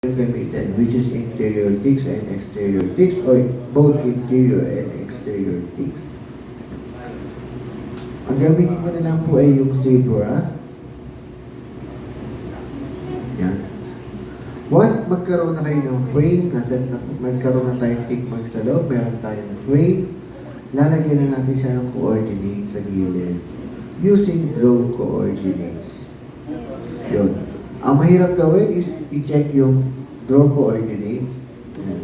gamitin, which is interior ticks and exterior ticks, or both interior and exterior ticks. Ang gamitin ko na lang po ay yung zebra. Yan. Once magkaroon na kayo ng frame, magkaroon na tayong tick mark sa loob, meron tayong frame, lalagyan na natin siya ng coordinates sa gilid using draw coordinates. Yun. Ang mahirap gawin is i-check yung draw coordinates. Yan.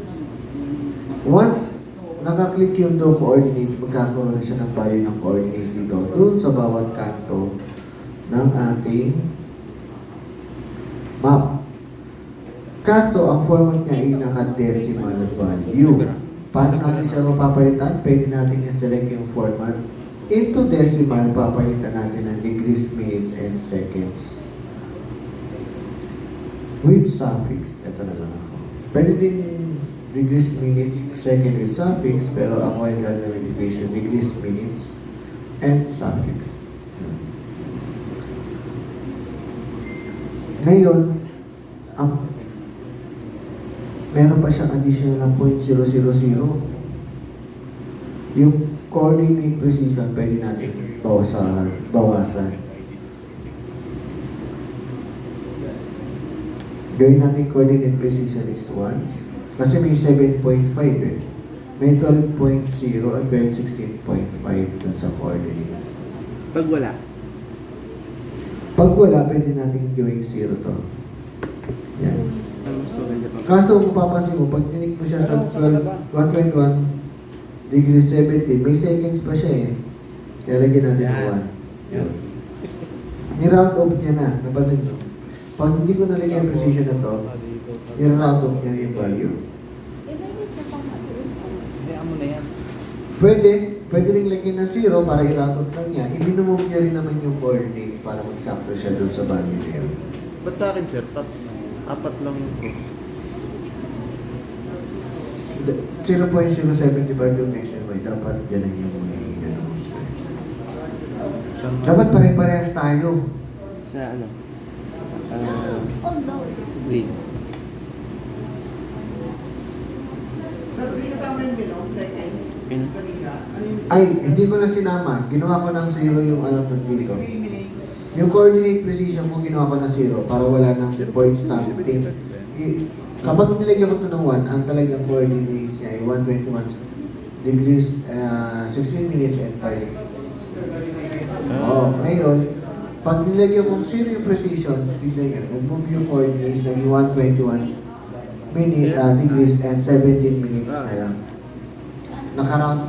Once nakaklik yung draw coordinates, magkakaroon na siya ng value ng coordinates dito doon sa bawat kanto ng ating map. Kaso, ang format niya ay naka-decimal value. Paano natin siya mapapalitan? Pwede natin i-select yung format. Into decimal, papalitan natin ng degrees, minutes, and seconds. With suffix. Ito na lang ako. Pwede din degrees, minutes, second with suffix, pero ako ay gagawin degrees, minutes, and suffix. Ngayon, meron pa siyang additional na 0.000. Yung coordinate precision, pwede natin bawasan. Gawin natin coordinate precision is 1. Kasi may 7.5 eh. May 12.0 at 16.5 dun sa coordinate. Pag wala? Pag wala, pwede natin gawing 0 to. Yan. Kaso kung papansin mo, pag tinik mo siya sa 1.1 degrees 17, may seconds pa siya eh. Kaya lagyan natin ng 1. Yan. Ni-round off niya na. Napansin mo? Pag hindi ko nalagyan yung precision na to, i-round off niya yung value. Pwede rin lagyan ng 0 para i-round off lang niya. I-minimum niya rin naman yung coordinates para magsakto siya doon sa value na yun. Ba't sa akin, sir? Apat lang yung cross. 0.075 yung x and y. Dapat yan ang yung mga mo sir. Dapat pare-parehas tayo. Sa ano? Green. Ay, hindi ko na sinama. Ginawa ko ng 0 yung alam dito. Yung coordinate precision ko ginawa ko ng 0 para wala ng point something. Kapag nilagyan ko ito ng 1, ang talagang coordinates niya ay 121 degrees, 16 minutes and 5. Ngayon, pag nilagyan kong 0 yung precision, tignan nyo, nag-move yung coordinates ng 121 degrees and 17 minutes na lang.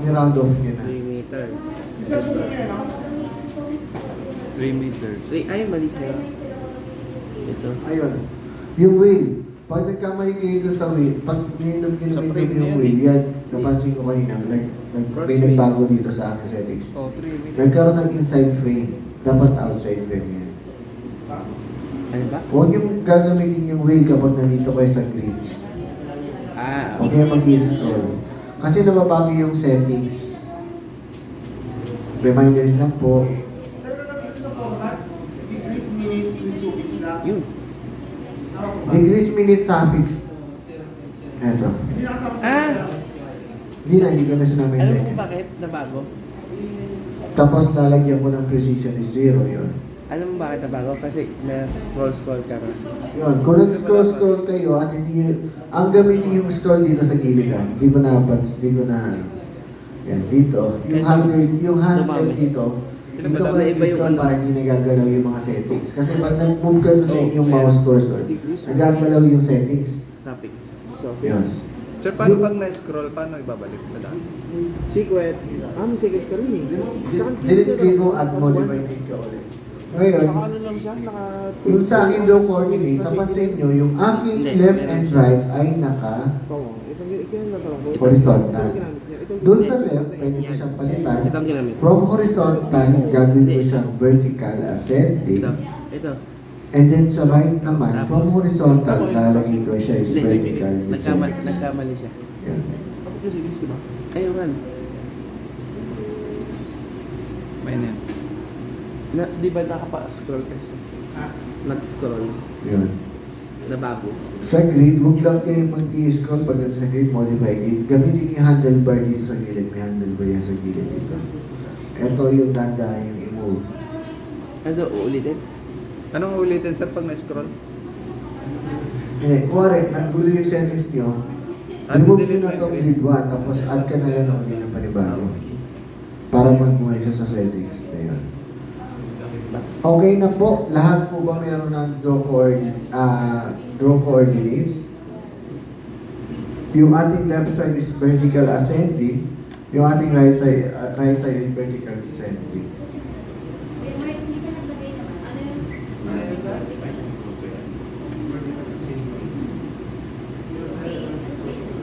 Ni-round off nyo na. 3 meters. 3 meters. Ay, mali sa'yo. Ito. Ayun. Yung wheel. Pag nagkamali kayo doon sa wheel, pag ginamit yung wheel, yan, napansin ko kanina, may nagbago dito sa aking settings. Oh, 3 meters. Nagkaroon ng inside frame. Dapat outside frame yan. Ano ba? Huwag yung gagamitin yung wheel kapag nandito kayo sa grid. Huwag kayo mag-scroll. Kasi nababago yung settings. Reminders lang po. Yun. Degrees, minutes, suffix. Eto. Hindi ko na sinama yung Alam mo seconds. bakit nabago? Tapos lalagyan ko ng precision is 0 yun. Alam mo bakit nabago? Kasi na-scroll ka na. Yun, kung nag-scroll kayo at hindi ang gamitin yung scroll dito sa gilid hindi ko na yan, dito. Yung handle dito ko nag-scroll para hindi nagagalaw yung mga settings. Kasi pag nag-move ka doon sa inyong mouse cursor, nagagalaw yung settings. Suffix. Yun. Sir, paano pag na-scroll, paano ibabalik sa daan? Secret. May seconds ka rin eh. Delete mo at modify ka ulit. Ngayon, Ano lang siya? yung sa akin daw coordinates, napansin nyo, yung aking left and right ay horizontal. Doon sa left, pwede ko siyang palitan. Ito ang ginamit. From horizontal, gagawin ko siyang vertical ascending. Ito. And then sa right naman, from horizontal, lalagay ko siya is vertical descending. Nagkamali siya. Yan. Ayun nga. May net. Di ba nakapa-scroll ka siya? Nag-scroll. Yun. Nababo. Sa grid, huwag lang kayo mag-i-scroll pagdating sa grid, modify grid. Gamitin yung handlebar dito sa gilid. May handlebar yan sa gilid dito. Ito yung tanda, yung i-move. Ano, uulitin? Anong ulitin sir pag na-scroll? Kuwari, naggulo yung settings nyo. Remove nyo na itong grid 1, tapos add ka na lang ulit ng panibago. Para mag-buhay siya sa settings na yun. Okay na po. Lahat po ba meron ng draw coordinates? Yung ating left side is vertical ascending. Yung ating right side is vertical descending.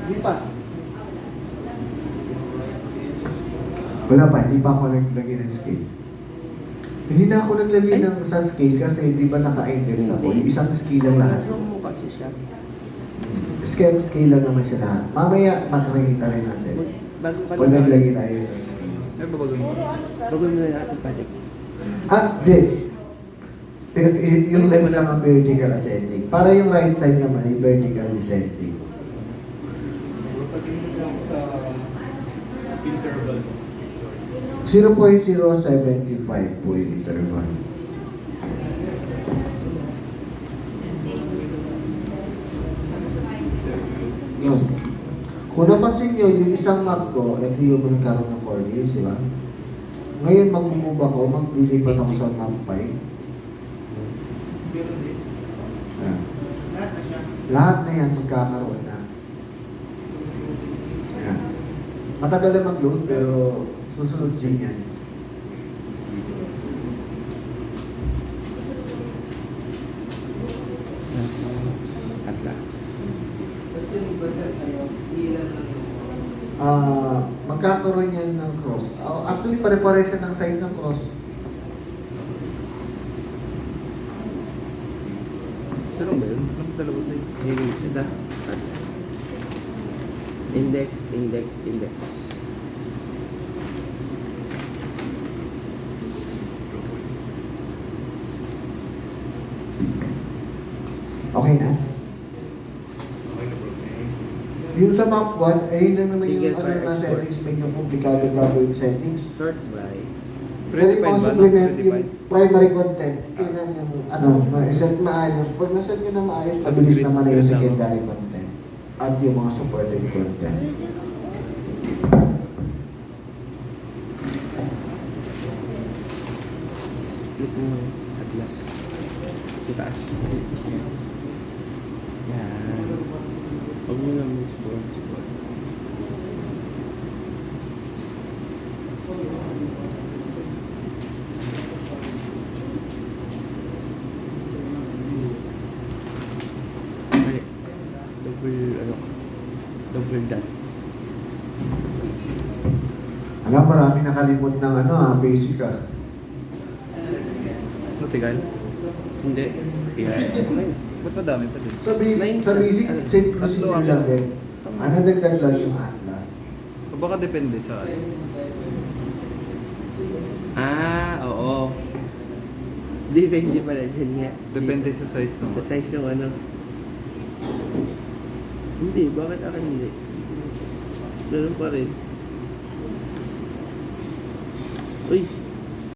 Hindi pa. Wala pa, hindi pa ako naglagay ng scale. Hindi na ako naglagay ng sa scale kasi hindi ba naka-index ako. Yung isang scale lang lahat. Zoom mo kasi siya. Scale lang naman siya lahat. Mamaya, makikita rin natin. Bago ka Pag naglagay tayo ng scale. Sir, babagoy mo. Bago mo na natin project. Hindi. Yung left lang ang vertical ascending. Para yung right side naman ay vertical descending. Sa interval. 0.075 po yung interval. Yun. Kung napansin nyo, yung isang map ko, ito yung nagkaroon ng coordinates, di ba? Ngayon, mag-move ako, maglilipat ako sa map 5. Ayan. Lahat na yan magkakaroon na. Ayan. Matagal na mag-load, pero susunod din yan. Atlas. Magkakaroon yan ng cross. Actually, pare-pare siya ng size ng cross. Dalawang ba yun? Anong dalawa tayo? Ito. Index, index, index. Okay na? Yung sa map 1, ayun lang naman Sige, yung try na export. settings, medyo komplikado gagawin yung settings. Sort by. Very Predefine ba? possible No? na yung Predefine. primary content. Yun lang yung, ma-set maayos. Pag na-set nyo na maayos, mabilis naman na yung secondary content. At yung mga supported content. Ito mo atlas. Sa taas. Yan. Huwag mo lang scroll. Mali. Double dot. Alam, marami nakalimot ng basic Natigal? Hindi. Yan. Okay. Ba't madami pa din? Sa basic, Nine, same procedure tatlo, lang din. Ano dagdag lang yung atlas. O baka depende sa ano. Oo. Depende pala din nga. Depende sa size Sa naman. size ng ano. Hindi, bakit akin hindi? Ganun pa rin. Uy,